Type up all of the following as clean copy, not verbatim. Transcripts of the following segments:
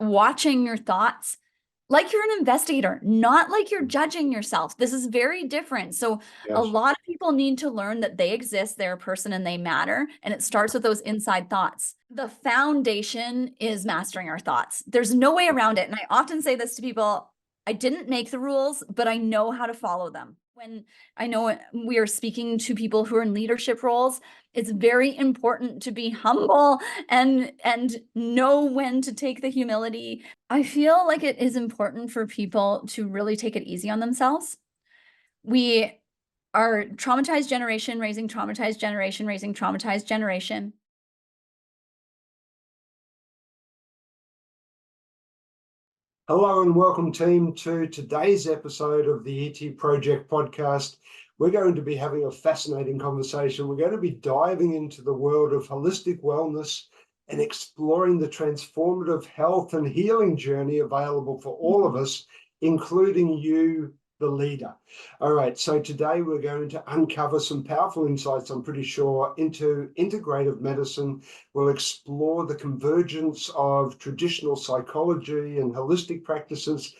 watching your thoughts like you're an investigator, not like you're judging yourself. This is very different. So a Yes. lot of people need to learn that they exist, they're a person and they matter. And it starts with those inside thoughts. The foundation is mastering our thoughts. There's no way around it. And I often say this to people, I didn't make the rules, but I know how to follow them. When I know we are speaking to people who are in leadership roles, it's very important to be humble and know when to take the humility. I feel like it is important for people to really take it easy on themselves. We are traumatized generation, raising traumatized generation, raising traumatized generation. Hello and welcome, team, to today's episode of the ET Project podcast. We're going to be having a fascinating conversation. We're going to be diving into the world of holistic wellness and exploring the transformative health and healing journey available for all of us, including you, the leader. All right, so today we're going to uncover some powerful insights, I'm pretty sure, into integrative medicine. We'll explore the convergence of traditional psychology and holistic practices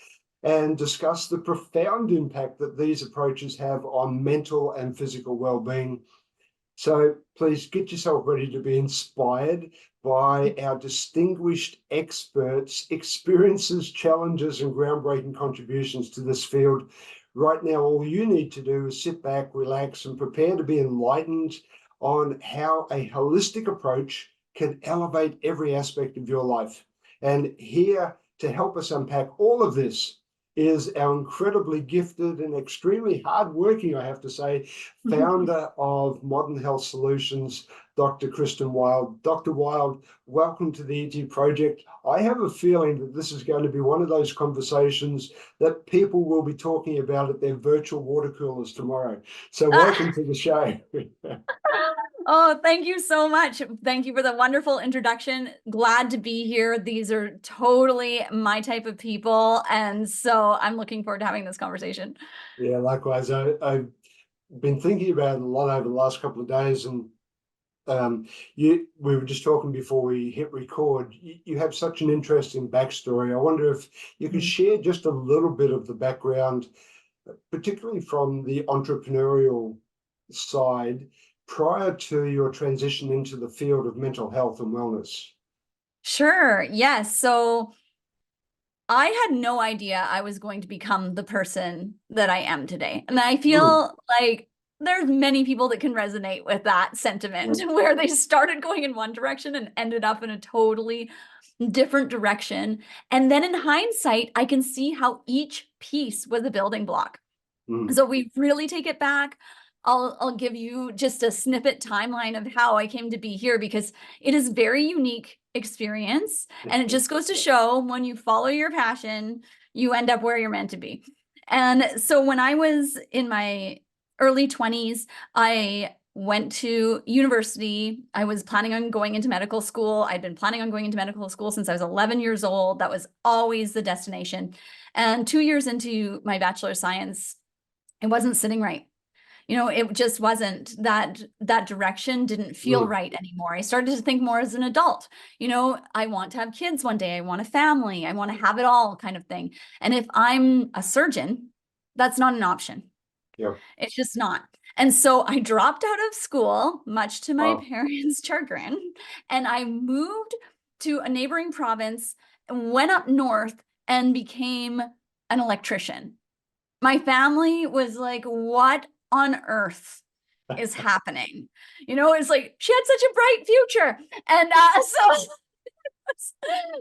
and discuss the profound impact that these approaches have on mental and physical well-being. So please get yourself ready to be inspired by our distinguished experts' experiences, challenges, and groundbreaking contributions to this field. Right now, all you need to do is sit back, relax, and prepare to be enlightened on how a holistic approach can elevate every aspect of your life. And here to help us unpack all of this is our incredibly gifted and extremely hardworking, I have to say, founder of Modern Health Solutions, Dr. Kristin Wild. Dr. Wild, welcome to the ET Project. I have a feeling that this is going to be one of those conversations that people will be talking about at their virtual water coolers tomorrow. So welcome to the show. Oh, thank you so much. Thank you for the wonderful introduction. Glad to be here. These are totally my type of people. And so I'm looking forward to having this conversation. Yeah, likewise. I've been thinking about it a lot over the last couple of days, and we were just talking before we hit record. You have such an interesting backstory. I wonder if you could share just a little bit of the background, particularly from the entrepreneurial side, prior to your transition into the field of mental health and wellness. Sure. Yes. So I had no idea I was going to become the person that I am today. And I feel like there's many people that can resonate with that sentiment where they started going in one direction and ended up in a totally different direction. And then in hindsight, I can see how each piece was a building block. So we really take it back. I'll give you just a snippet timeline of how I came to be here because it is very unique experience. And it just goes to show when you follow your passion, you end up where you're meant to be. And so when I was in my early 20s, I went to university. I was planning on going into medical school. I'd been planning on going into medical school since I was 11 years old. That was always the destination. And 2 years into my Bachelor of Science, it wasn't sitting right. It just wasn't that direction didn't feel right anymore. I started to think more as an adult. I want to have kids one day. I want a family. I want to have it all kind of thing. And if I'm a surgeon, that's not an option. Yeah. It's just not. And so I dropped out of school, much to my parents' chagrin, and I moved to a neighboring province and went up north and became an electrician. My family was like, what on earth is happening? It's like she had such a bright future. And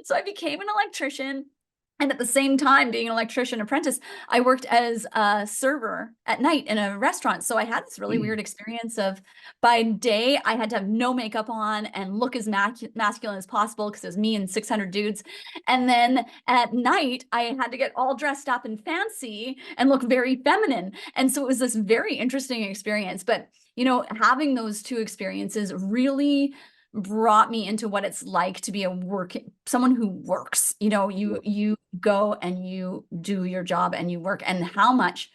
so I became an electrician. And at the same time, being an electrician apprentice, I worked as a server at night in a restaurant. So I had this really weird experience of by day, I had to have no makeup on and look as masculine as possible because it was me and 600 dudes. And then at night, I had to get all dressed up and fancy and look very feminine. And so it was this very interesting experience. But, having those two experiences really brought me into what it's like to be someone who works. You go and you do your job and you work, and how much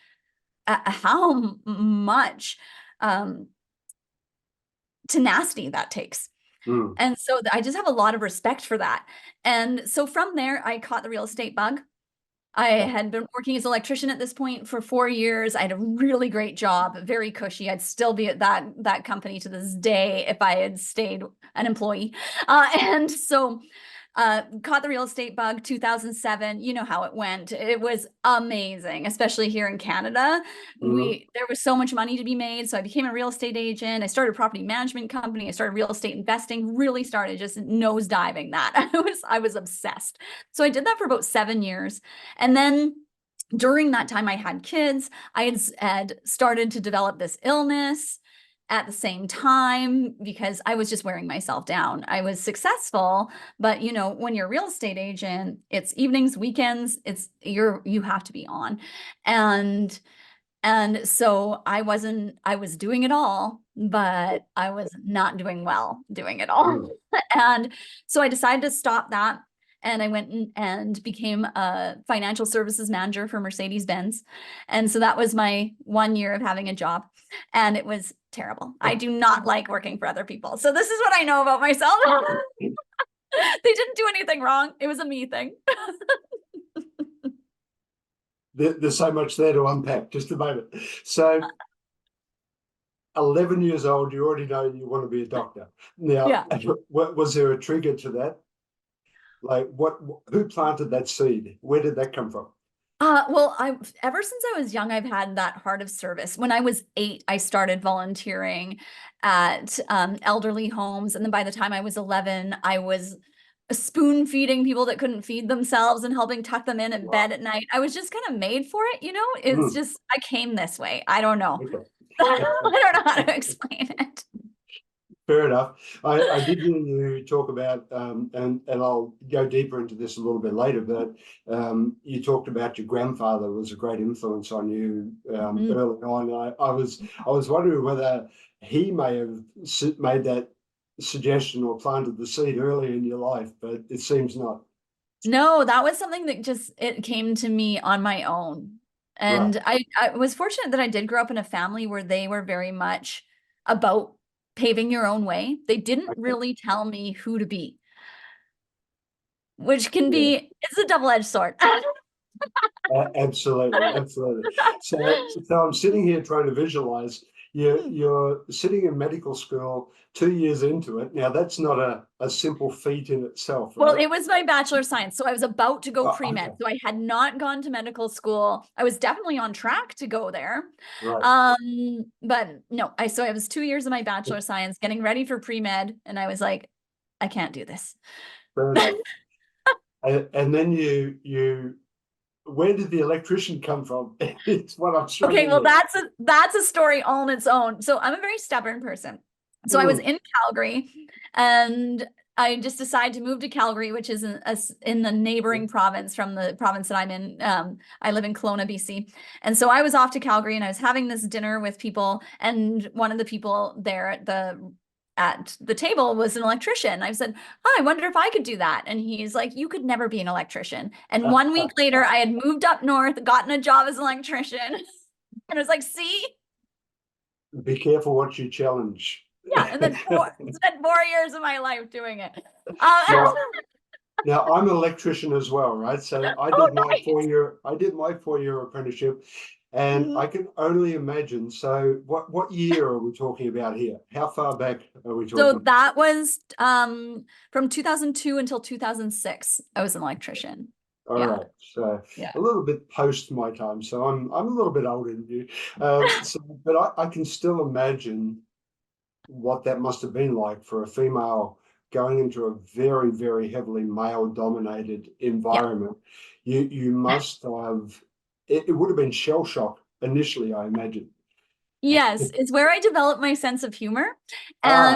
tenacity that takes. Mm. And so I just have a lot of respect for that. And so from there, I caught the real estate bug. I had been working as an electrician at this point for 4 years. I had a really great job, very cushy. I'd still be at that company to this day if I had stayed an employee. And so caught the real estate bug 2007. You know how it went. It was amazing, especially here in Canada. Mm. There was so much money to be made. So I became a real estate agent. I started a property management company. I started real estate investing, really started just nosediving that. I was obsessed. So I did that for about 7 years. And then during that time, I had kids. I had started to develop this illness at the same time because I was just wearing myself down. I was successful, but when you're a real estate agent, it's evenings, weekends, you have to be on. And so I was doing it all, but I was not doing well doing it all. Mm. And so I decided to stop that. And I went and became a financial services manager for Mercedes-Benz. And so that was my 1 year of having a job. And it was terrible. I do not like working for other people. So this is what I know about myself. They didn't do anything wrong. It was a me thing. There's so much there to unpack. Just a moment. So 11 years old, you already know you want to be a doctor. Now, Yeah. was there a trigger to that? Like who planted that seed? Where did that come from? Well, ever since I was young, I've had that heart of service. When I was 8, I started volunteering at elderly homes. And then by the time I was 11, I was spoon feeding people that couldn't feed themselves and helping tuck them in at bed at night. I was just kind of made for it, It's Mm. just, I came this way. I don't know. Okay. I don't know how to explain it. Fair enough. I did hear you talk about, and I'll go deeper into this a little bit later, but you talked about your grandfather was a great influence on you early on. I was wondering whether he may have made that suggestion or planted the seed early in your life, but it seems not. No, that was something that it came to me on my own. Right. And I was fortunate that I did grow up in a family where they were very much about paving your own way. They didn't Okay. really tell me who to be, which can Yeah. it's a double-edged sword. Absolutely, absolutely. So I'm sitting here trying to visualize you're sitting in medical school 2 years into it. Now that's not a simple feat in itself, Well, right? it was my Bachelor of Science, so I was about to go Oh, pre-med. okay, So I had not gone to medical school. I was definitely on track to go there. right. But no, I was 2 years of my Bachelor of Science getting ready for pre-med, and I was like, I can't do this. Fair enough. And then you where did the electrician come from? It's what I'm Okay, struggling well, with. that's a story all on its own. So I'm a very stubborn person. So I was Mm. in Calgary, and I just decided to move to Calgary, which is in the neighboring province from the province that I'm in. I live in Kelowna, BC. And so I was off to Calgary, and I was having this dinner with people, and one of the people there at the table was an electrician. I said, oh, I wonder if I could do that. And he's like, you could never be an electrician. And 1 week later, I had moved up north, gotten a job as an electrician. And I was like, see? Be careful what you challenge. Yeah. And then spent 4 years of my life doing it. Now, Now I'm an electrician as well, right? So Oh, nice. I did my 4 year apprenticeship, and Mhm. I can only imagine. So what year are we talking about here? How far back are we So talking? that was from 2002 until 2006. I was an electrician. All Yeah. right, so Yeah. a little bit post my time. So I'm a little bit older than you. But I can still imagine what that must have been like for a female going into a very, very heavily male dominated Yeah. environment. You must have, it would have been shell shock initially, I imagine. Yes, it's where I developed my sense of humor Ah,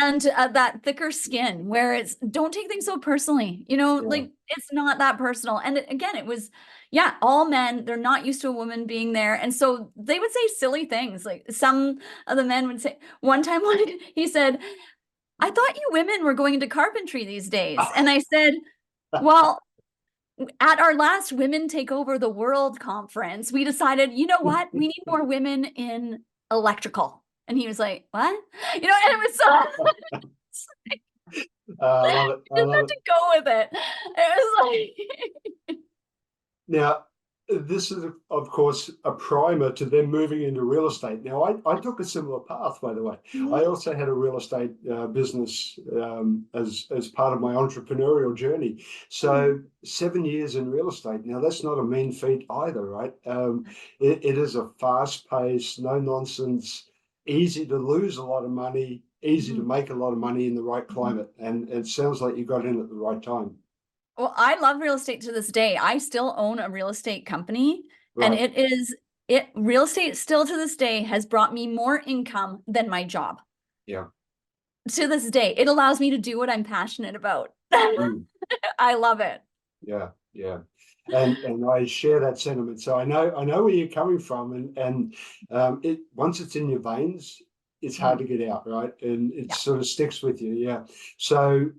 and that thicker skin where it's don't take things so personally. yeah. Like it's not that personal. And again, it was yeah, all men, they're not used to a woman being there. And so they would say silly things. Like some of the men would say one time he said, "I thought you women were going into carpentry these days." And I said, "Well, at our last Women Take Over the World conference, we decided, you know what? We need more women in electrical." And he was like, what? And it was so I love it. I Just love had it. to go with it. It was like, Now, this is, of course, a primer to them moving into real estate. Now, I took a similar path, by the way. I Mhm. also had a real estate business as part of my entrepreneurial journey. So 7 years in real estate. Now, that's not a mean feat either, right? It is a fast-paced, no-nonsense, easy to lose a lot of money, easy to Mhm. make a lot of money in the right Mhm. climate. And it sounds like you got in at the right time. Well, I love real estate to this day. I still own a real estate company, and Right. real estate still to this day has brought me more income than my job. Yeah. To this day, it allows me to do what I'm passionate about. Mm. I love it. Yeah, yeah. And I share that sentiment. So I know where you're coming from, and it once it's in your veins, it's hard Mhm. to get out, right? And it Yeah. sort of sticks with you. Yeah. So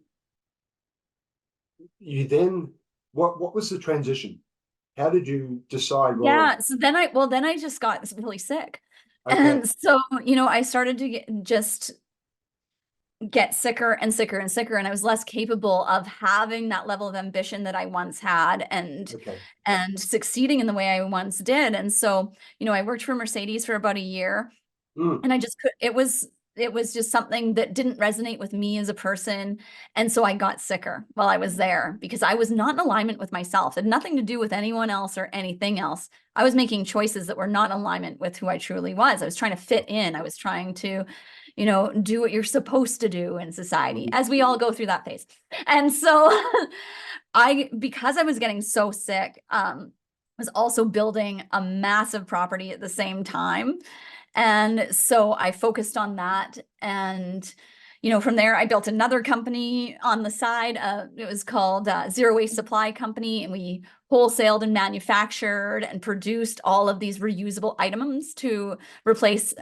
you then what was the transition? How did you decide, well, Yeah. So then I just got really sick. okay, And so, I started to get sicker and sicker and sicker, and I was less capable of having that level of ambition that I once had, okay. and succeeding in the way I once did. And so, I worked for Mercedes for about a year, Mm, and I just could it was just something that didn't resonate with me as a person. And so I got sicker while I was there because I was not in alignment with myself. It had nothing to do with anyone else or anything else. I was making choices that were not in alignment with who I truly was. I was trying to fit in. I was trying to, do what you're supposed to do in society, mm, as we all go through that phase. And so because I was getting so sick, was also building a massive property at the same time. And so I focused on that. And, from there, I built another company on the side. It was called Zero Waste Supply Company. And we wholesaled and manufactured and produced all of these reusable items to replace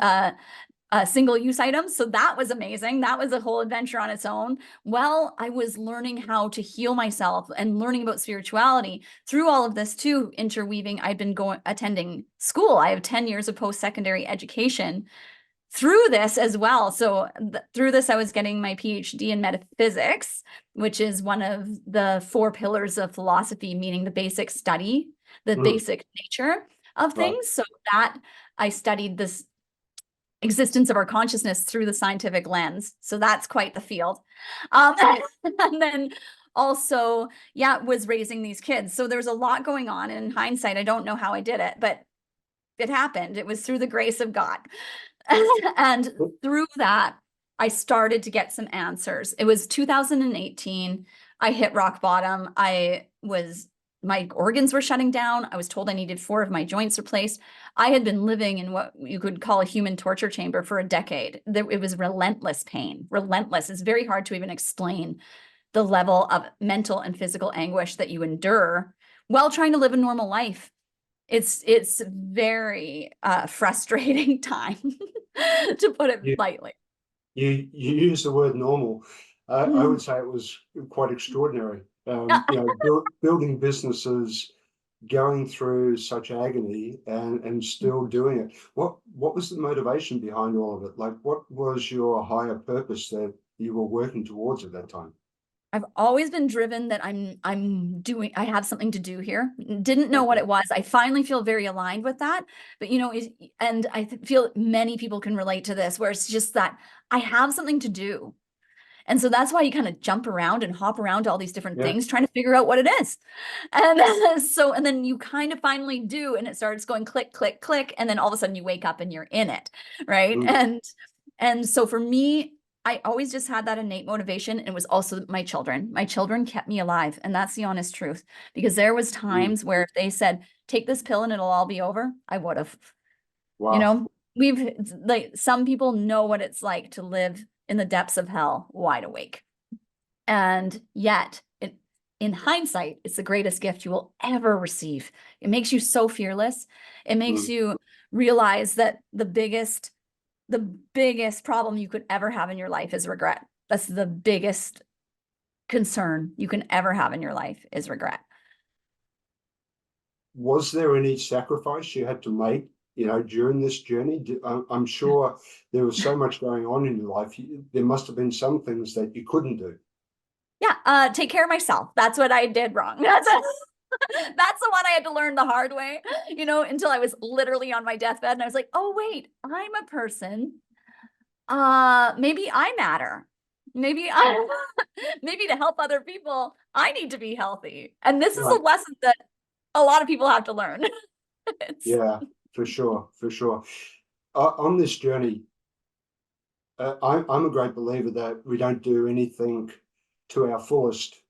single-use items. So that was amazing. That was a whole adventure on its own. Well, I was learning how to heal myself and learning about spirituality through all of this too, interweaving. I've been attending school. I have 10 years of post-secondary education through this as well. So through this, I was getting my PhD in metaphysics, which is one of the four pillars of philosophy, meaning the basic study, the mm, basic nature of right. things. So that I studied this existence of our consciousness through the scientific lens. So that's quite the field. And then also, yeah, was raising these kids. So there's a lot going on. And in hindsight, I don't know how I did it, but it happened. It was through the grace of God. And through that, I started to get some answers. It was 2018. I hit rock bottom. My organs were shutting down. I was told I needed 4 of my joints replaced. I had been living in what you could call a human torture chamber for a decade. It was relentless pain, relentless. It's very hard to even explain the level of mental and physical anguish that you endure while trying to live a normal life. It's very frustrating time, to put it You lightly. you use the word normal. I Mm. would say it was quite extraordinary. Building businesses, going through such agony and still doing it. What was the motivation behind all of it? Like, what was your higher purpose that you were working towards at that time? I've always been driven that I have something to do here. Didn't know what Okay. it was. I finally feel very aligned with that. But and feel many people can relate to this, where it's just that I have something to do. And so that's why you kind of jump around and hop around to all these different Yeah. things, trying to figure out what it is. And and then you kind of finally do, and it starts going click, click, click. And then all of a sudden you wake up and you're in it. Right. Mm, And so for me, I always just had that innate motivation. And it was also my children. My children kept me alive. And that's the honest truth. Because there was mm. times where if they said, take this pill and it'll all be over, I would have. You Wow. know, we've like some people know what it's like to live in the depths of hell wide awake. And yet, in hindsight, it's the greatest gift you will ever receive. It makes you so fearless. It makes Mm. you realize that the biggest problem you could ever have in your life is regret. That's the biggest concern you can ever have in your life is regret. Was there any sacrifice you had to make during this journey? I'm sure there was so much going on in your life. There must have been some things that you couldn't do. Yeah, take care of myself. That's what I did wrong. That's the one I had to learn the hard way, until I was literally on my deathbed and I was like, oh wait, I'm a person. Maybe I matter. Maybe maybe to help other people, I need to be healthy. And this is a Right. lesson that a lot of people have to learn. Yeah, for sure, for sure. On this journey, I'm a great believer that we don't do anything to our fullest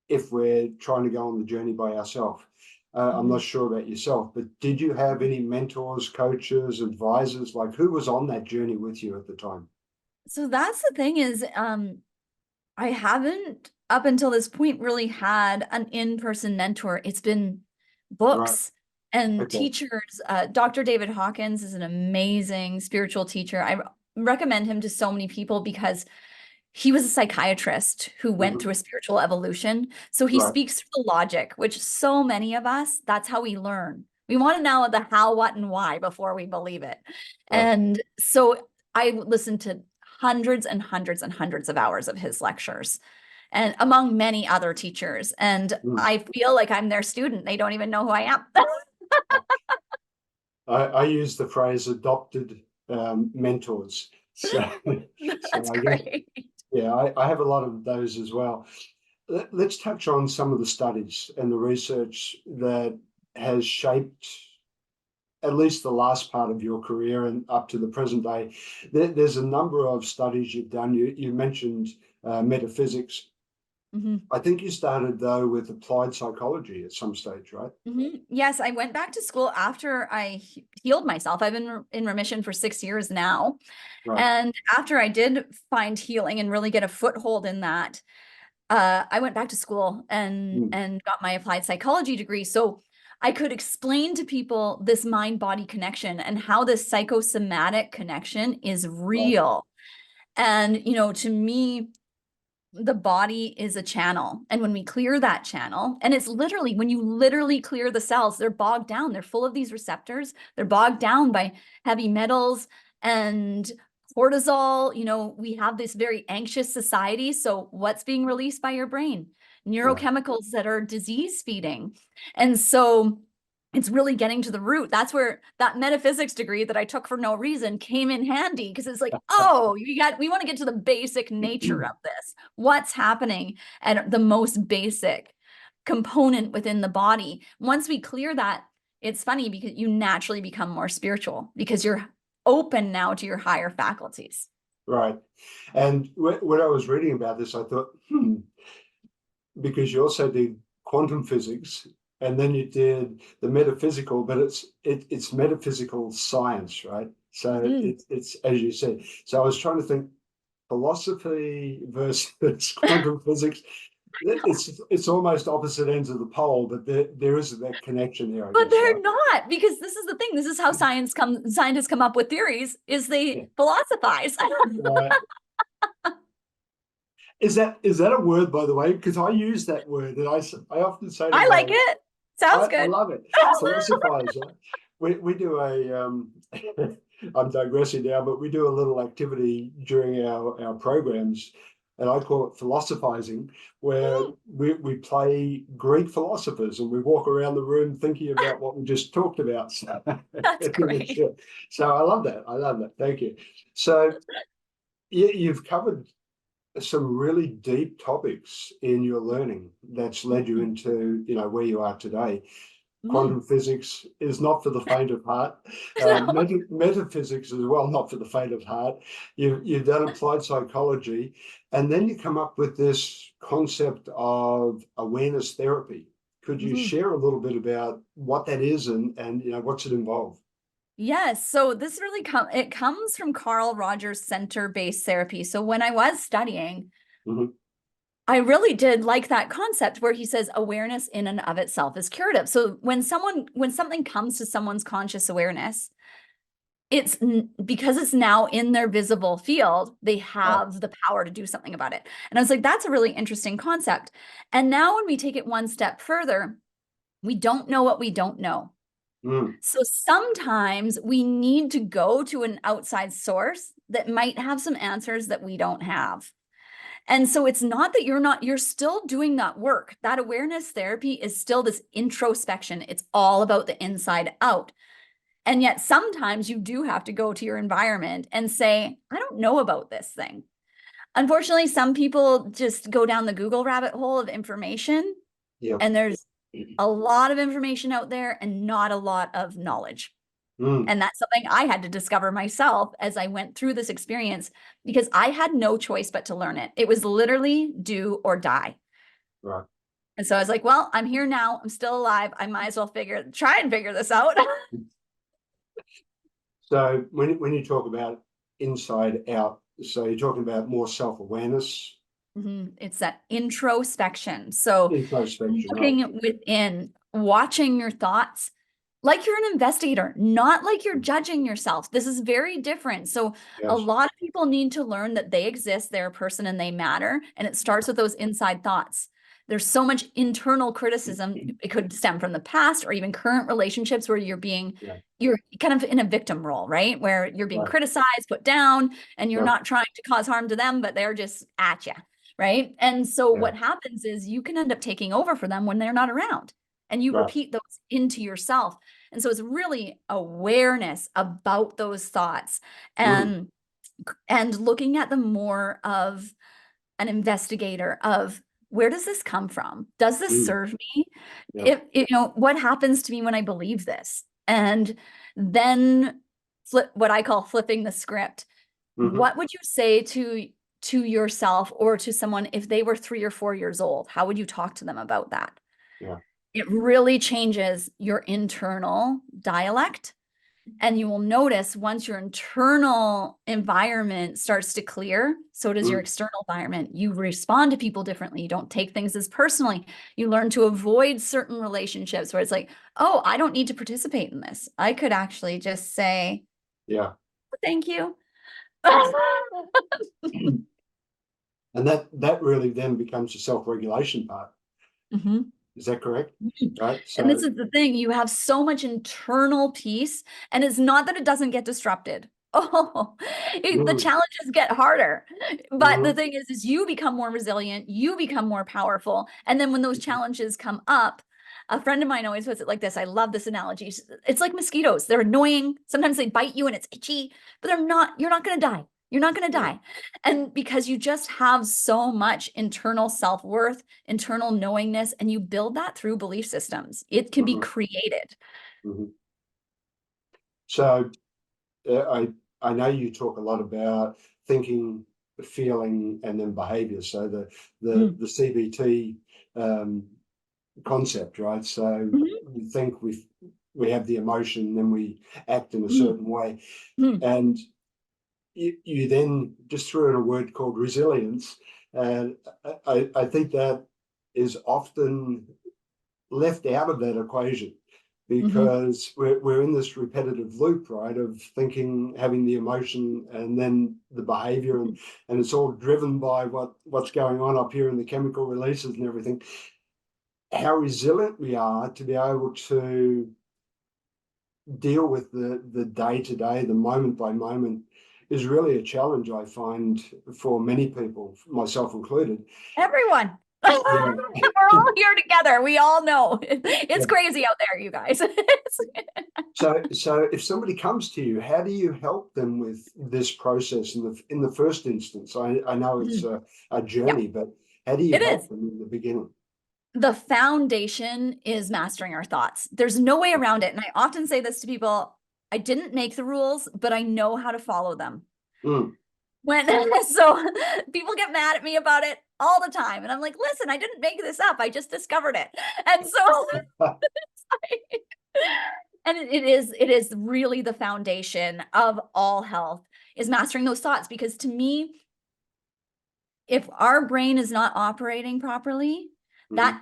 if we're trying to go on the journey by ourselves. I'm not sure about yourself, but did you have any mentors, coaches, advisors? Like, who was on that journey with you at the time? So that's the thing is, I haven't up until this point really had an in-person mentor. It's been Right. books and Okay. teachers. Dr. David Hawkins is an amazing spiritual teacher. I recommend him to so many people because he was a psychiatrist who went Hmm. through a spiritual evolution. So he Right. speaks through the logic, which so many of us, that's how we learn. We want to know the how, what, and why before we believe it. Right. And so I listened to hundreds and hundreds and hundreds of hours of his lectures and among many other teachers. And Mm. I feel like I'm their student. They don't even know who I am. I use the phrase adopted mentors. So, That's so I guess, great. yeah, I have a lot of those as well. Let's touch on some of the studies and the research that has shaped at least the last part of your career and up to the present day. There's a number of studies you've done. You mentioned metaphysics. Mm-hmm. I think you started though with applied psychology at some stage, right? Mm-hmm. Yes, I went back to school after I healed myself. I've been in remission for 6 years now. Right. And after I did find healing and really get a foothold in that, I went back to school and Mm. got my applied psychology degree. So I could explain to people this mind-body connection and how this psychosomatic connection is Right. real. And, to me, the body is a channel. And when we clear that channel, and it's literally when you literally clear the cells, they're bogged down. They're full of these receptors. They're bogged down by heavy metals and cortisol. We have this very anxious society. So what's being released by your brain? Right. Neurochemicals that are disease feeding. And so it's really getting to the root. That's where that metaphysics degree that I took for no reason came in handy because it's like, oh, we want to get to the basic nature of this. What's happening at the most basic component within the body. Once we clear that, it's funny because you naturally become more spiritual because you're open now to your higher faculties. Right. And when I was reading about this, I thought, because you also did quantum physics and then you did the metaphysical, but it's metaphysical science, right? So Mm. it's as you said. So I was trying to think philosophy versus quantum physics. It's almost opposite ends of the pole, but there is that connection there, I But guess, they're right? not, because this is the thing. This is how scientists come up with theories, is Yeah. they philosophize. Right. Is that a word, by the way? Because I use that word, and I often say to I like my it. Sounds I good. love it. Philosophize. We do a I'm digressing now, but we do a little activity during our programs, and I call it philosophizing, where we play Greek philosophers and we walk around the room thinking about what we just talked about. So, That's great. so I love that. I love that. Thank you. So you've covered some really deep topics in your learning that's led you into where you are today. Mm. Quantum physics is not for the faint of heart. No. Metaphysics as well, not for the faint of heart. You've done applied psychology, and then you come up with this concept of awareness therapy. Could you Mhm. share a little bit about what that is and what's it involve? Yes. So this really it comes from Carl Rogers center-based therapy. So when I was studying, Mhm. I really did like that concept where he says awareness in and of itself is curative. So when something comes to someone's conscious awareness, it's because it's now in their visible field, they Right. have the power to do something about it. And I was like, that's a really interesting concept. And now when we take it one step further, we don't know what we don't know. So sometimes we need to go to an outside source that might have some answers that we don't have. And so it's not that you're still doing that work. That awareness therapy is still this introspection. It's all about the inside out. And yet sometimes you do have to go to your environment and say, I don't know about this thing. Unfortunately, some people just go down the Google rabbit hole of information, and there's a lot of information out there and not a lot of knowledge. And that's something I had to discover myself as I went through this experience, because I had no choice but to learn it. It was literally do or die. Right. And so I was like, well, I'm here now. I'm still alive. I might as well try and figure this out. So when you talk about inside out, so you're talking about more self-awareness. It's that introspection. So Introspection, looking right. within, watching your thoughts like you're an investigator, not like you're judging yourself. This is very different. So Yes. a lot of people need to learn that they exist, they're a person, and they matter. And it starts with those inside thoughts. There's so much internal criticism. It could stem from the past or even current relationships where you're kind of in a victim role, right? Where you're being criticized, put down, and you're not trying to cause harm to them, but they're just at you, right? And so what happens is you can end up taking over for them when they're not around, and you repeat those into yourself. And so it's really awareness about those thoughts and looking at them more of an investigator of, where does this come from? Does this serve me? If what happens to me when I believe this? And then what I call flipping the script. What would you say to yourself or to someone if they were 3 or 4 years old? How would you talk to them about that? It really changes your internal dialect. And you will notice once your internal environment starts to clear, so does your external environment. You respond to people differently. You don't take things as personally. You learn to avoid certain relationships where it's like, oh, I don't need to participate in this. I could actually just say, thank you. And that really then becomes a self-regulation part. Is that correct? Right. So, and this is the thing, you have so much internal peace, and it's not that it doesn't get disrupted. The challenges get harder. But the thing is you become more resilient, you become more powerful. And then when those challenges come up, a friend of mine always puts it like this. I love this analogy. It's like mosquitoes. They're annoying. Sometimes they bite you and it's itchy, but you're not going to die. You're not going to die. And because you just have so much internal self-worth, internal knowingness, and you build that through belief systems, it can be created. So I know you talk a lot about thinking, feeling, and then behavior. So the CBT concept, right? So we think we have the emotion, then we act in a certain way. And you then just threw in a word called resilience. And I think that is often left out of that equation, because we're in this repetitive loop, right, of thinking, having the emotion, and then the behavior, and it's all driven by what's going on up here in the chemical releases and everything. How resilient we are to be able to deal with the day-to-day, the moment by moment, is really a challenge, I find, for many people, myself included. Everyone. We're all here together. We all know it's crazy out there, you guys. So if somebody comes to you, how do you help them with this process in the first instance? I know it's a journey, but how do you help them in the beginning? The foundation is mastering our thoughts. There's no way around it. And I often say this to people, I didn't make the rules, but I know how to follow them. So people get mad at me about it all the time. And I'm like, listen, I didn't make this up. I just discovered it. And so and it is really the foundation of all health, is mastering those thoughts. Because to me, if our brain is not operating properly, that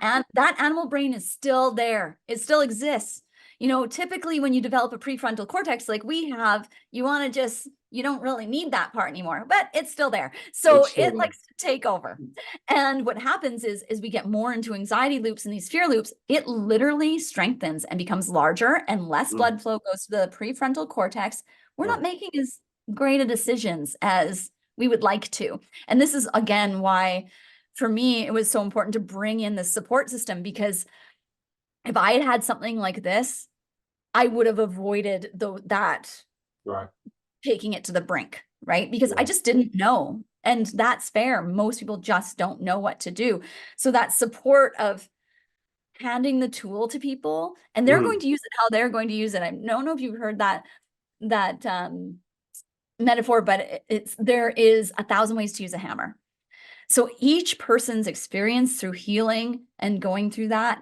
animal brain is still there. It still exists. typically when you develop a prefrontal cortex like we have, you don't really need that part anymore, but it's still there. So it likes to take over. And what happens is we get more into anxiety loops and these fear loops. It literally strengthens and becomes larger, and less blood flow goes to the prefrontal cortex. We're not making as great a decisions as we would like to. And this is, again, why for me, it was so important to bring in the support system, because if I had had something like this, I would have avoided that taking it to the brink, right? Because I just didn't know. And that's fair. Most people just don't know what to do. So that support of handing the tool to people, and they're going to use it how they're going to use it. I don't know if you've heard that metaphor, but there is 1,000 ways to use a hammer. So each person's experience through healing and going through that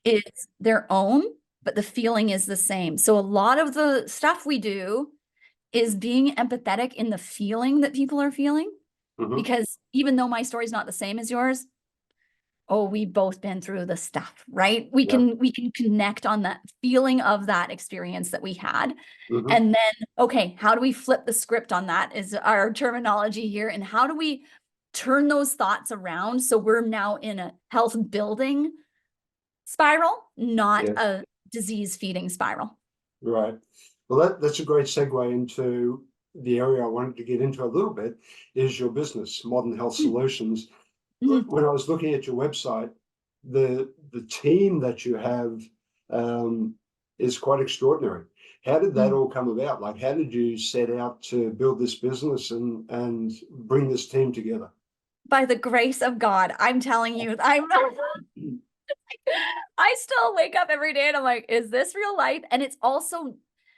is their own, but the feeling is the same. So a lot of the stuff we do is being empathetic in the feeling that people are feeling, because even though my story is not the same as yours, we've both been through the stuff, right? We can connect on that feeling of that experience that we had. And then, okay, how do we flip the script on that is our terminology here. And how do we turn those thoughts around so we're now in a health building spiral, not a disease feeding spiral? Right. Well, that's a great segue into the area I wanted to get into a little bit, is your business, Modern Health Solutions. When I was looking at your website, the team that you have is quite extraordinary. How did that all come about? Like, how did you set out to build this business and bring this team together? By the grace of God, I'm telling you, I still wake up every day and I'm like, is this real life? And it's also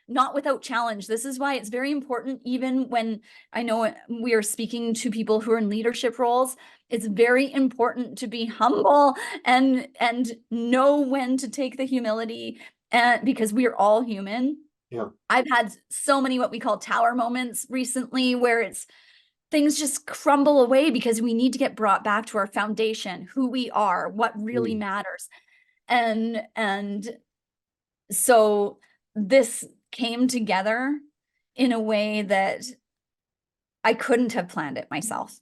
not without challenge. This is why it's very important, even when I know we are speaking to people who are in leadership roles, it's very important to be humble and know when to take the humility, because we are all human. I've had so many what we call tower moments recently, where things just crumble away because we need to get brought back to our foundation, who we are, what really matters. And so this came together in a way that I couldn't have planned it myself.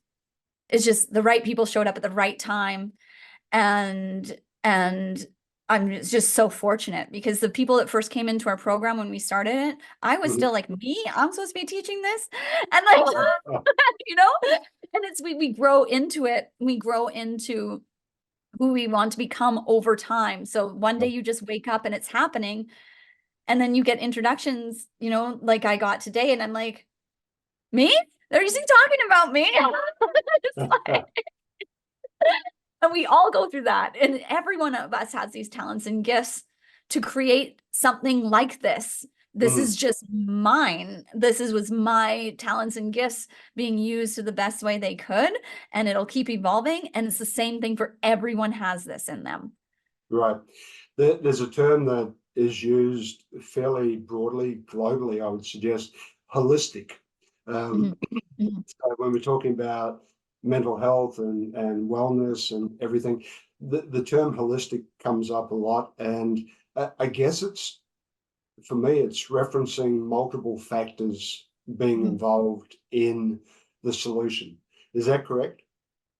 It's just the right people showed up at the right time. And I'm just so fortunate, because the people that first came into our program when we started it, I was still like, me, I'm supposed to be teaching this? And like, and we grow into it. We grow into who we want to become over time. So one day you just wake up and it's happening. And then you get introductions, like I got today, and I'm like, me? They're just talking about me. And we all go through that. And every one of us has these talents and gifts to create something like this. This is just mine. Was my talents and gifts being used to the best way they could, and it'll keep evolving. And it's the same thing for everyone has this in them. Right. There's a term that is used fairly broadly, globally, I would suggest, holistic. So when we're talking about mental health and wellness and everything, the term holistic comes up a lot. And I guess for me, it's referencing multiple factors being involved in the solution. Is that correct?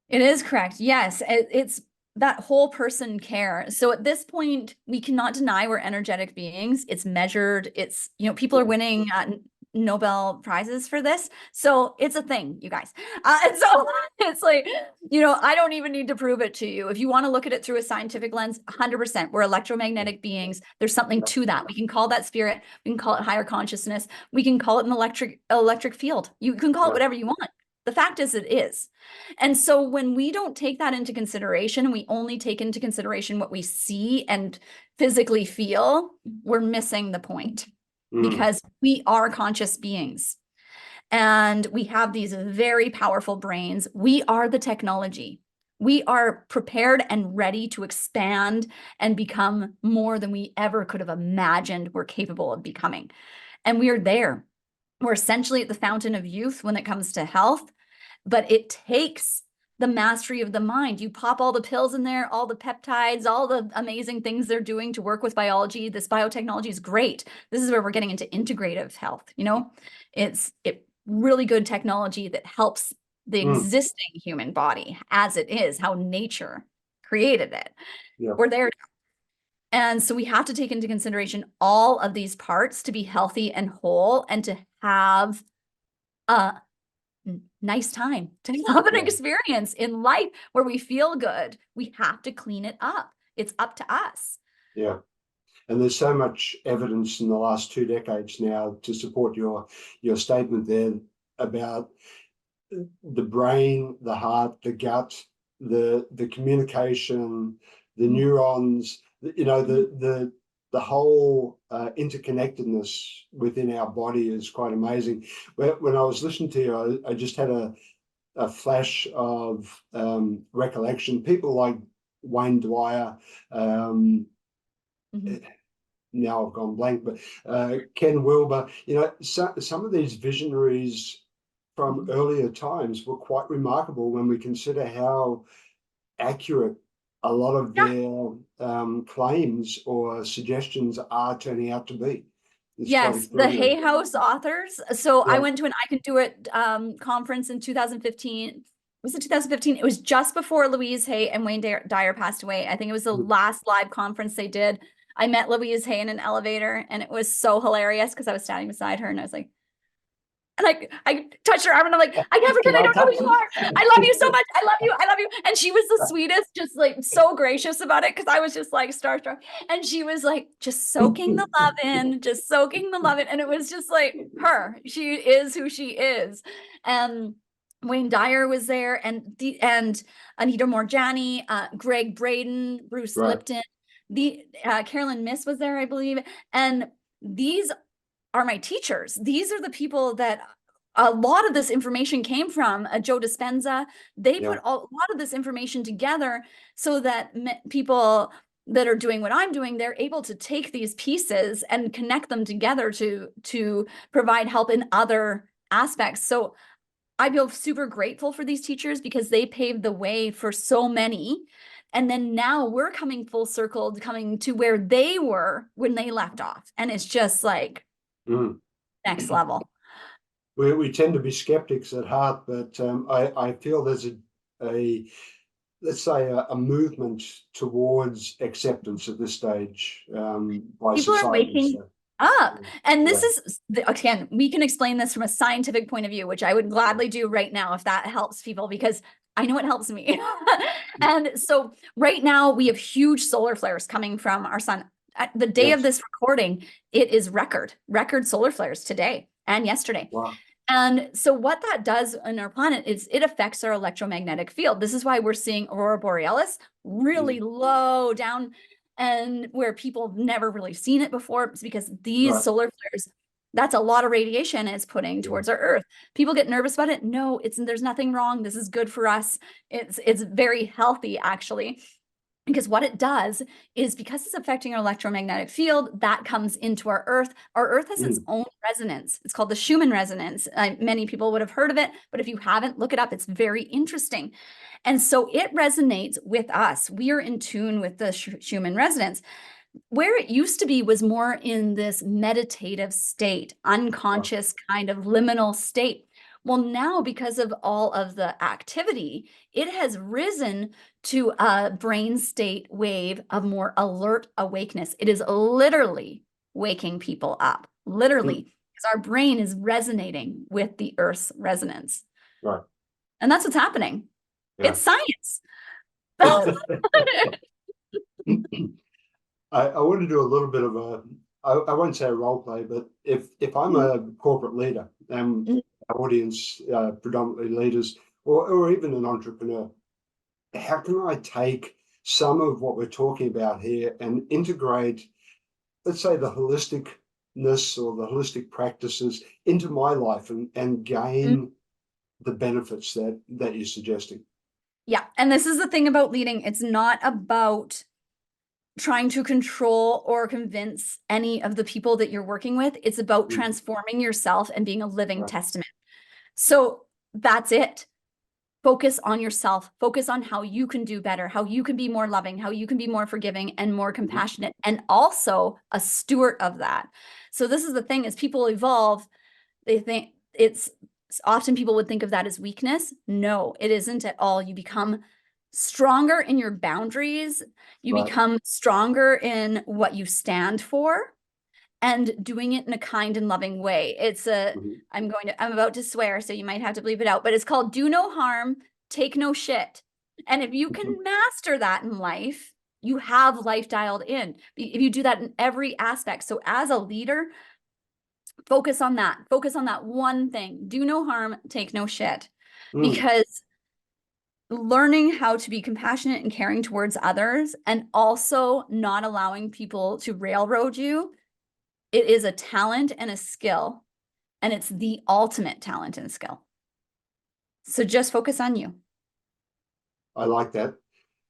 It is correct. Yes. It's that whole person care. So at this point, we cannot deny we're energetic beings. It's measured. It's, people are winning Nobel Prizes for this. So it's a thing, you guys. And so it's like, I don't even need to prove it to you. If you want to look at it through a scientific lens, 100%, we're electromagnetic beings. There's something to that. We can call that spirit. We can call it higher consciousness. We can call it an electric field. You can call it whatever you want. The fact is, it is. And so when we don't take that into consideration, and we only take into consideration what we see and physically feel, we're missing the point, because we are conscious beings and we have these very powerful brains. We are the technology. We are prepared and ready to expand and become more than we ever could have imagined we're capable of becoming. And we are there. We're essentially at the fountain of youth when it comes to health, but it takes the mastery of the mind. You pop all the pills in there, all the peptides, all the amazing things they're doing to work with biology. This biotechnology is great. This is where we're getting into integrative health. It's really good technology that helps the existing human body as it is, how nature created it. Yeah. We're there. And so we have to take into consideration all of these parts to be healthy and whole and to have a nice time, to have an experience in life where we feel good. We have to clean it up. It's up to us. Yeah. And there's so much evidence in the last 2 decades now to support your statement there about the brain, the heart, the gut, the communication, the neurons, the whole interconnectedness within our body is quite amazing. When I was listening to you, I just had a flash of recollection. People like Wayne Dwyer, now I've gone blank, but Ken Wilber, some of these visionaries from earlier times were quite remarkable when we consider how accurate a lot of their claims or suggestions are turning out to be. Yes, the Hay House authors. So I went to an I Can Do It conference in 2015. Was it 2015? It was just before Louise Hay and Wayne Dyer passed away. I think it was the last live conference they did. I met Louise Hay in an elevator, and it was so hilarious because I was standing beside her, and I was like, and I touched her arm, and I'm like, I can't pretend I don't know who you are. I love you so much. I love you. I love you. And she was the sweetest, just like so gracious about it, because I was just like starstruck. And she was like, just soaking the love in, just soaking the love in. And it was just like her. She is who she is. And Wayne Dyer was there, and Anita Morjani, Greg Braden, Bruce Lipton, Carolyn Miss was there, I believe. And these are my teachers. These are the people that a lot of this information came from. Joe Dispenza. They put a lot of this information together so that people that are doing what I'm doing, they're able to take these pieces and connect them together to provide help in other aspects. So I feel super grateful for these teachers because they paved the way for so many. And then now we're coming full circle, coming to where they were when they left off. And it's just like, next level. We tend to be skeptics at heart, but I feel there's a let's say a movement towards acceptance at this stage by people society. Are waking up, and this is again, we can explain this from a scientific point of view, which I would gladly do right now if that helps people, because I know it helps me. And so right now we have huge solar flares coming from our sun. At the day of this recording, it is record solar flares today and yesterday. Wow. And so what that does on our planet is it affects our electromagnetic field. This is why we're seeing aurora borealis really low down, and where people have never really seen it before. It's because these solar flares, that's a lot of radiation it's putting towards our Earth. People get nervous about it. No, there's nothing wrong. This is good for us. It's very healthy, actually. Because what it does is, because it's affecting our electromagnetic field, that comes into our Earth. Our Earth has its own resonance. It's called the Schumann resonance. Many people would have heard of it, but if you haven't, look it up. It's very interesting. And so it resonates with us. We are in tune with the Schumann resonance. Where it used to be was more in this meditative state, unconscious kind of liminal state. Well, now, because of all of the activity, it has risen to a brain state wave of more alert awakeness. It is literally waking people up, literally, because our brain is resonating with the Earth's resonance. Right. And that's what's happening. Yeah. It's science. I want to do a little bit of I won't say a role play, but if I'm a corporate leader and our audience predominantly leaders, or even an entrepreneur, how can I take some of what we're talking about here and integrate, let's say, the holisticness or the holistic practices into my life and gain the benefits that you're suggesting? Yeah. And this is the thing about leading. It's not about trying to control or convince any of the people that you're working with. It's about transforming yourself and being a living testament. So that's it. focus on yourself, focus on how you can do better, how you can be more loving, how you can be more forgiving and more compassionate, and also a steward of that. So this is the thing, as people evolve, they think it's often people would think of that as weakness. No, it isn't at all. You become stronger in your boundaries. You become stronger in what you stand for, and doing it in a kind and loving way. It's I'm about to swear, so you might have to bleep it out, but it's called do no harm, take no shit. And if you can master that in life, you have life dialed in. If you do that in every aspect. So as a leader, focus on that. Focus on that one thing. Do no harm, take no shit. Because learning how to be compassionate and caring towards others, and also not allowing people to railroad you, it is a talent and a skill, and it's the ultimate talent and skill. So just focus on you. I like that.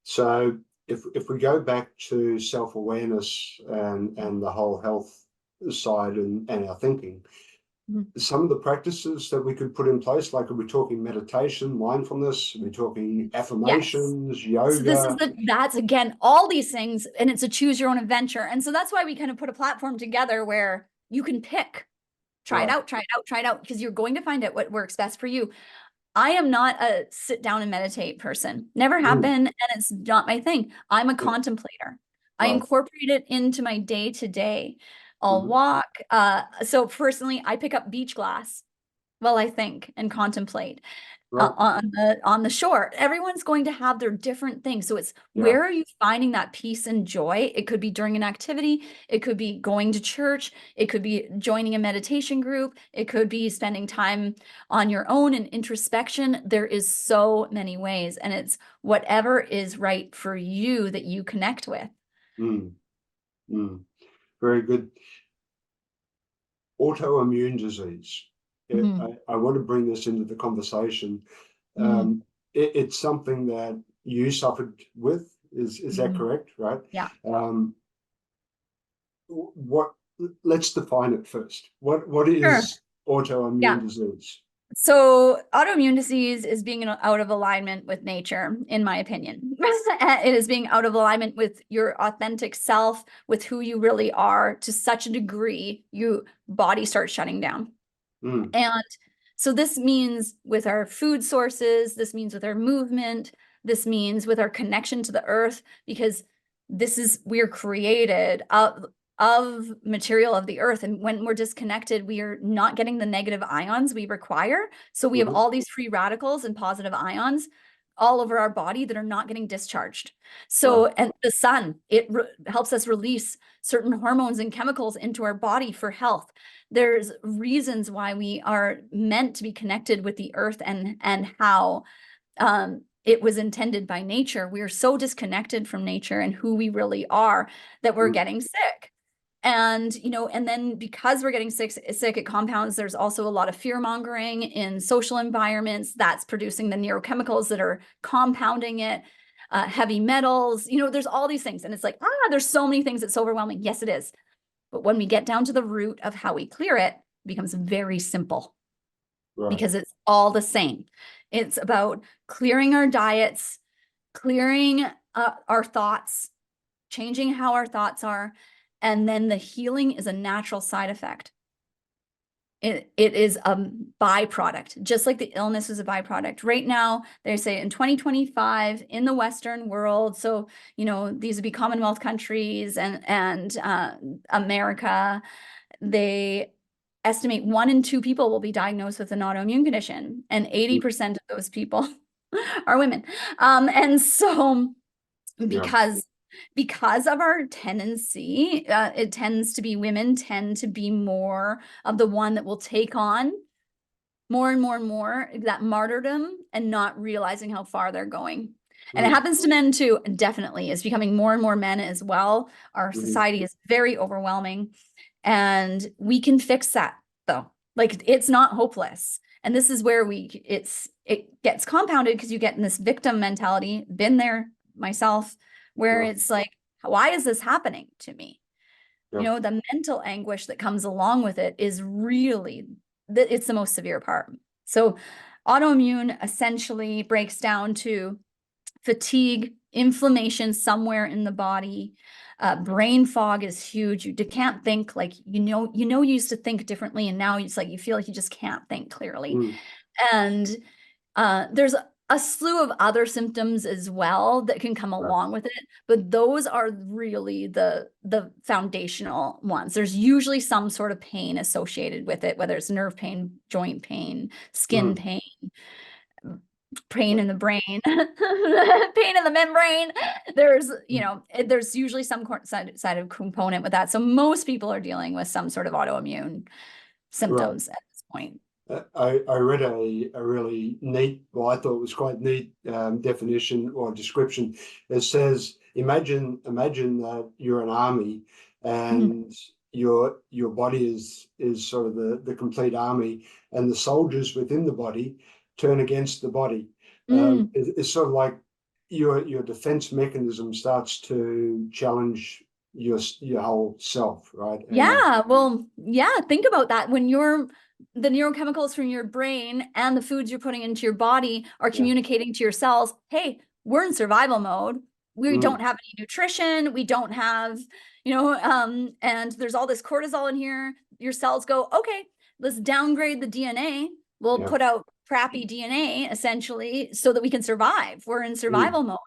So if we go back to self-awareness and the whole health side and our thinking, some of the practices that we could put in place, like are we talking meditation, mindfulness, are we talking affirmations, yoga? So this is that's again, all these things, and it's a choose your own adventure. And so that's why we kind of put a platform together where you can pick, try it out, try it out, try it out, because you're going to find out what works best for you. I am not a sit down and meditate person. Never have been, and it's not my thing. I'm a contemplator. I incorporate it into my day to day. I'll walk. So personally, I pick up beach glass while I think and contemplate on the shore. Everyone's going to have their different things. So it's where are you finding that peace and joy? It could be during an activity. It could be going to church. It could be joining a meditation group. It could be spending time on your own and introspection. There is so many ways, and it's whatever is right for you that you connect with. Very good. Autoimmune disease. I want to bring this into the conversation. It's something that you suffered with. Is that correct? Right? Yeah. Let's define it first. What is autoimmune disease? So autoimmune disease is being out of alignment with nature, in my opinion. It is being out of alignment with your authentic self, with who you really are, to such a degree, your body starts shutting down. And so this means with our food sources, this means with our movement, this means with our connection to the earth, because we're created of material of the earth. And when we're disconnected, we are not getting the negative ions we require. So we have all these free radicals and positive ions all over our body that are not getting discharged. So, and the sun, it helps us release certain hormones and chemicals into our body for health. There's reasons why we are meant to be connected with the earth and how it was intended by nature. We are so disconnected from nature and who we really are that we're getting sick. And, and then because we're getting sick, it compounds. There's also a lot of fear mongering in social environments that's producing the neurochemicals that are compounding it, heavy metals, there's all these things. And it's like, there's so many things. It's overwhelming. Yes, it is. But when we get down to the root of how we clear it, it becomes very simple because it's all the same. It's about clearing our diets, clearing our thoughts, changing how our thoughts are. And then the healing is a natural side effect. It is a byproduct, just like the illness is a byproduct. Right now, they say in 2025 in the Western world, so, these would be Commonwealth countries and America, they estimate 1 in 2 people will be diagnosed with an autoimmune condition, and 80% of those people are women. And so because of our tendency, it tends to be women tend to be more of the one that will take on more and more and more that martyrdom and not realizing how far they're going. And it happens to men too, definitely. It's becoming more and more men as well. Our society is very overwhelming, and we can fix that though. Like, it's not hopeless. And this is where it gets compounded because you get in this victim mentality, been there myself, where it's like, why is this happening to me? The mental anguish that comes along with it is really, it's the most severe part. So Autoimmune essentially breaks down to fatigue, inflammation somewhere in the body. Brain fog is huge. You can't think like, you used to think differently, and now it's like you feel like you just can't think clearly. And there's a slew of other symptoms as well that can come along with it, but those are really the foundational ones. There's usually some sort of pain associated with it, whether it's nerve pain, joint pain, skin pain, pain in the brain, pain in the membrane. There's, there's usually some side of component with that. So most people are dealing with some sort of autoimmune symptoms at this point. I read a really neat, well, I thought it was quite neat definition or description. It says, imagine that you're an army, and your body is sort of the complete army, and the soldiers within the body turn against the body. It's sort of like your defense mechanism starts to challenge your whole self, right? Think about that. When the neurochemicals from your brain and the foods you're putting into your body are communicating to your cells, hey, we're in survival mode. We don't have any nutrition. We don't have, and there's all this cortisol in here. Your cells go, okay, let's downgrade the DNA. We'll put out crappy DNA essentially so that we can survive. We're in survival mode.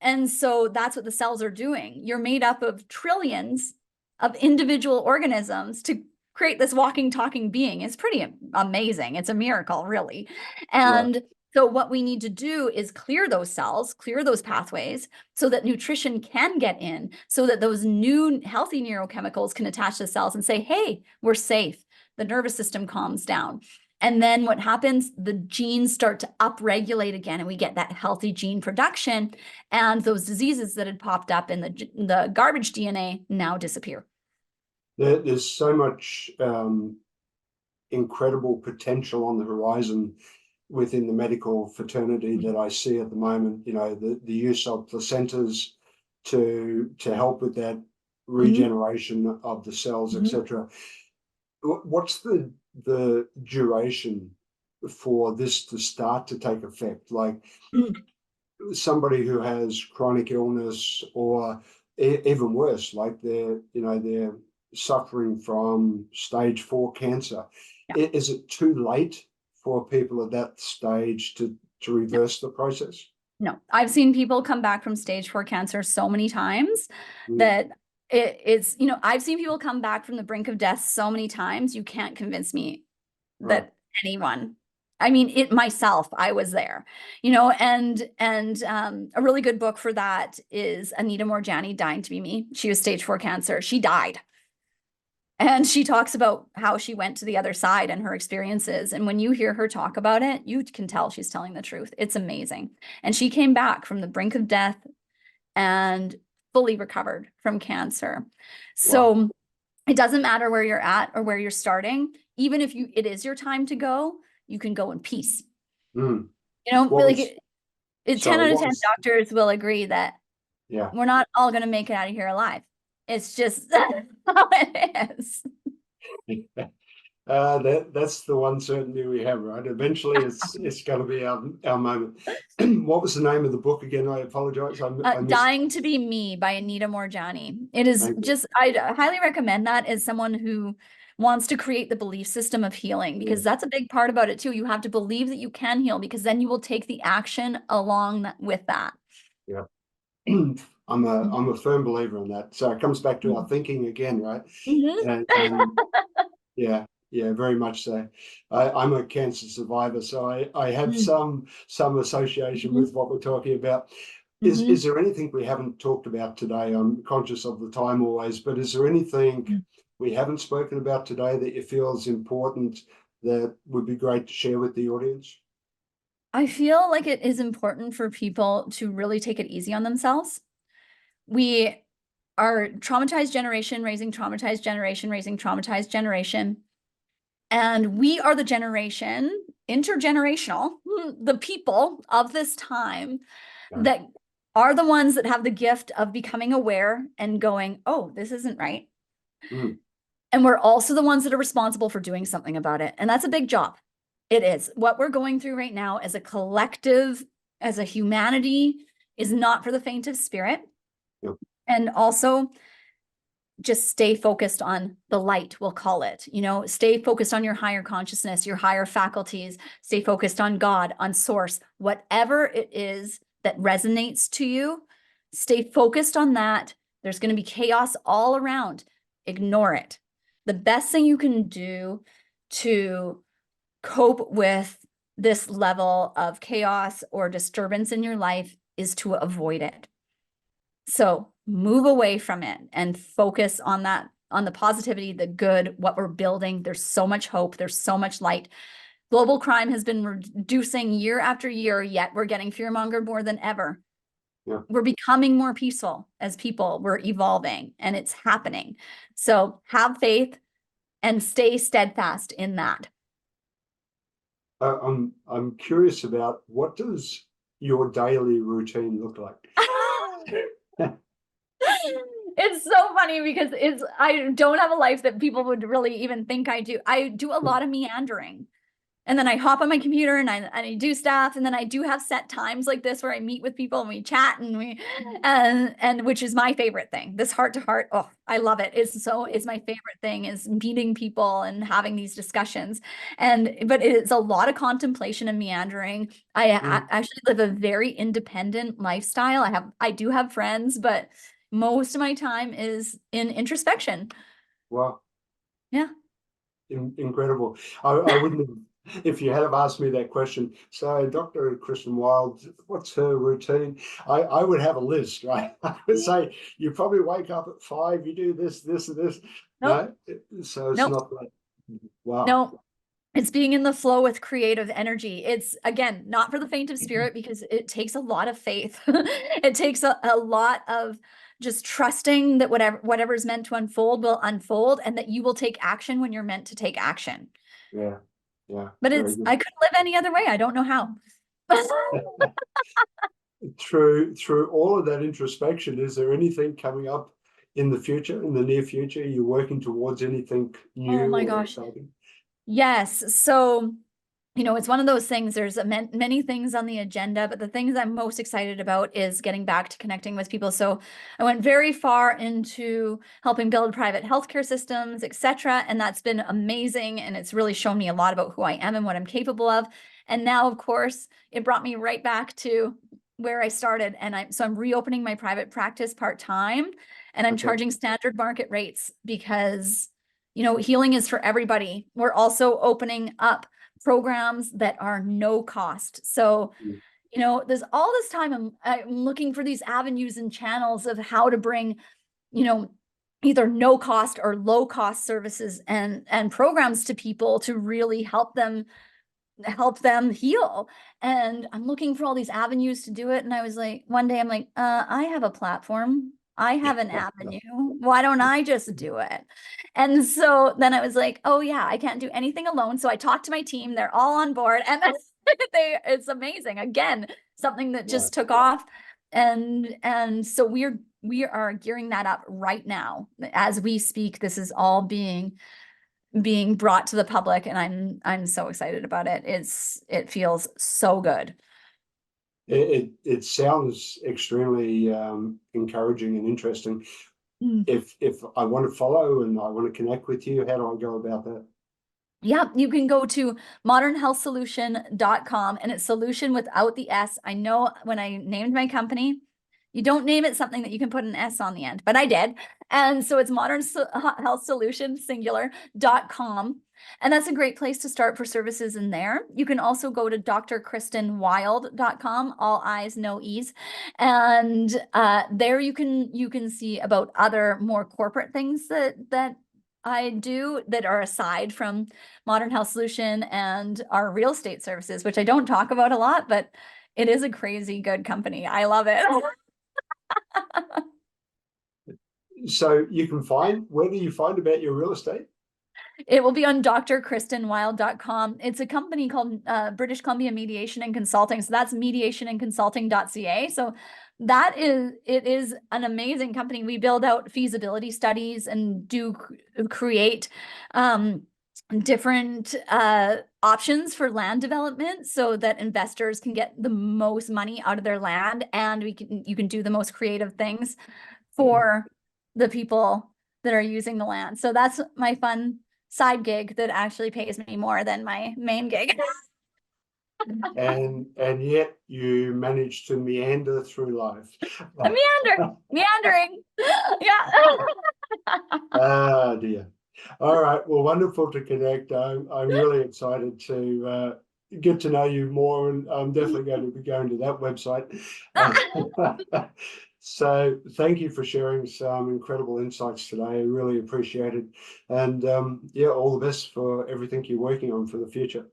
And so that's what the cells are doing. You're made up of trillions of individual organisms to create this walking, talking being. It's pretty amazing. It's a miracle, really. And so what we need to do is clear those cells, clear those pathways so that nutrition can get in, so that those new healthy neurochemicals can attach to cells and say, hey, we're safe. The nervous system calms down. And then what happens? The genes start to upregulate again, and we get that healthy gene production. And those diseases that had popped up in the garbage DNA now disappear. There's so much incredible potential on the horizon within the medical fraternity that I see at the moment. The use of placentas to help with that regeneration of the cells, etc. What's the duration for this to start to take effect? Like somebody who has chronic illness, or even worse, like they're suffering from stage 4 cancer. Is it too late for people at that stage to reverse the process? No, I've seen people come back from stage 4 cancer so many times that it's, I've seen people come back from the brink of death so many times, you can't convince me that anyone, I mean, myself, I was there, and a really good book for that is Anita Moorjani, Dying to Be Me. She was stage 4 cancer. She died. And she talks about how she went to the other side and her experiences. And when you hear her talk about it, you can tell she's telling the truth. It's amazing. And she came back from the brink of death and fully recovered from cancer. So it doesn't matter where you're at or where you're starting. Even if it is your time to go, you can go in peace. 10 out of 10 doctors will agree that we're not all going to make it out of here alive. It's just how it is. That's the one certainty we have, right? Eventually, it's going to be our moment. What was the name of the book again? I apologize. Dying to Be Me by Anita Moorjani. It is I highly recommend that as someone who wants to create the belief system of healing, because that's a big part about it too. You have to believe that you can heal, because then you will take the action along with that. Yeah. I'm a firm believer in that. So it comes back to our thinking again, right? And very much so. I'm a cancer survivor, so I have some association with what we're talking about. Is there anything we haven't talked about today? I'm conscious of the time always, but is there anything we haven't spoken about today that you feel is important that would be great to share with the audience? I feel like it is important for people to really take it easy on themselves. We are traumatized generation, raising traumatized generation, raising traumatized generation. And we are the generation, intergenerational, the people of this time that are the ones that have the gift of becoming aware and going, oh, this isn't right. And we're also the ones that are responsible for doing something about it. And that's a big job. It is. What we're going through right now as a collective, as a humanity, is not for the faint of spirit. Yep. And also, just stay focused on the light, we'll call it. Stay focused on your higher consciousness, your higher faculties. Stay focused on God, on source, whatever it is that resonates to you. Stay focused on that. There's going to be chaos all around. Ignore it. The best thing you can do to cope with this level of chaos or disturbance in your life is to avoid it. So move away from it and focus on that, on the positivity, the good, what we're building. There's so much hope. There's so much light. Global crime has been reducing year after year, yet we're getting fear-mongered more than ever. Yeah. We're becoming more peaceful as people. We're evolving, and it's happening. So have faith and stay steadfast in that. I'm curious about, what does your daily routine look like? It's so funny because I don't have a life that people would really even think I do. I do a lot of meandering. And then I hop on my computer and I do stuff. And then I do have set times like this where I meet with people and we chat and which is my favorite thing. This heart to heart. Oh, I love it. It's my favorite thing, is meeting people and having these discussions. But it's a lot of contemplation and meandering. I actually live a very independent lifestyle. I do have friends, but most of my time is in introspection. Wow. Yeah. Incredible. I wouldn't have, if you had have asked me that question. So Dr. Kristin Wild, what's her routine? I would have a list, right? I would say, you probably wake up at 5, you do this, this, and this. Nope. No, so it's Nope. not that. Wow. No, it's being in the flow with creative energy. It's, again, not for the faint of spirit, because it takes a lot of faith. It takes a lot of just trusting that whatever is meant to unfold will unfold, and that you will take action when you're meant to take action. Yeah. Yeah. But Very good. I couldn't live any other way. I don't know how. Through all of that introspection, is there anything coming up in the future, in the near future? Are you working towards anything new Oh my or gosh. exciting? Yes. So, it's one of those things, there's many things on the agenda, but the things I'm most excited about is getting back to connecting with people. So I went very far into helping build private healthcare systems, etc. And that's been amazing. And it's really shown me a lot about who I am and what I'm capable of. And now, of course, it brought me right back to where I started. And I'm reopening my private practice part-time, and I'm charging standard market rates because, healing is for everybody. We're also opening up programs that are no cost. So, there's all this time I'm looking for these avenues and channels of how to bring, either no cost or low cost services and programs to people to really help them heal. And I'm looking for all these avenues to do it. And I was like, one day I'm like, I have a platform. I have an avenue. Why don't I just do it? And so then I was like, oh yeah, I can't do anything alone. So I talked to my team. They're all on board. And it's amazing. Again, something that just took off. And so we are gearing that up right now. As we speak, this is all being brought to the public, and I'm so excited about it. It feels so good. It sounds extremely encouraging and interesting. If I want to follow and I want to connect with you, how do I go about that? Yeah, you can go to modernhealthsolution.com, and it's solution without the S. I know when I named my company, you don't name it something that you can put an S on the end, but I did. And so it's modern health solution singular.com. And that's a great place to start for services in there. You can also go to drkristinwild.com, all I's, no E's. And there you can see about other more corporate things that I do that are aside from Modern Health Solution and our real estate services, which I don't talk about a lot, but it is a crazy good company. I love it. So where do you find about your real estate? It will be on drkristinwild.com. It's a company called British Columbia Mediation and Consulting. So that's mediationandconsulting.ca. So it is an amazing company. We build out feasibility studies and do create different options for land development so that investors can get the most money out of their land, and you can do the most creative things for the people that are using the land. So that's my fun side gig that actually pays me more than my main gig. And yet you managed to meander through life. Meandering. Yeah. Ah, dear. All right. Well, wonderful to connect. I'm really excited to get to know you more, and I'm definitely going to be going to that website. So thank you for sharing some incredible insights today. I really appreciate it. And yeah, all the best for everything you're working on for the future.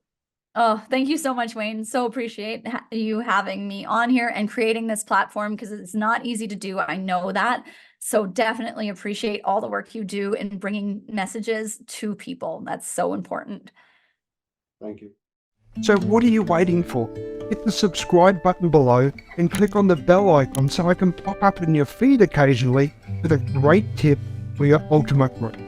Oh, thank you so much, Wayne. So appreciate you having me on here and creating this platform, because it's not easy to do. I know that. So definitely appreciate all the work you do in bringing messages to people. That's so important. Thank you. So what are you waiting for? Hit the subscribe button below and click on the bell icon so I can pop up in your feed occasionally with a great tip for your ultimate growth.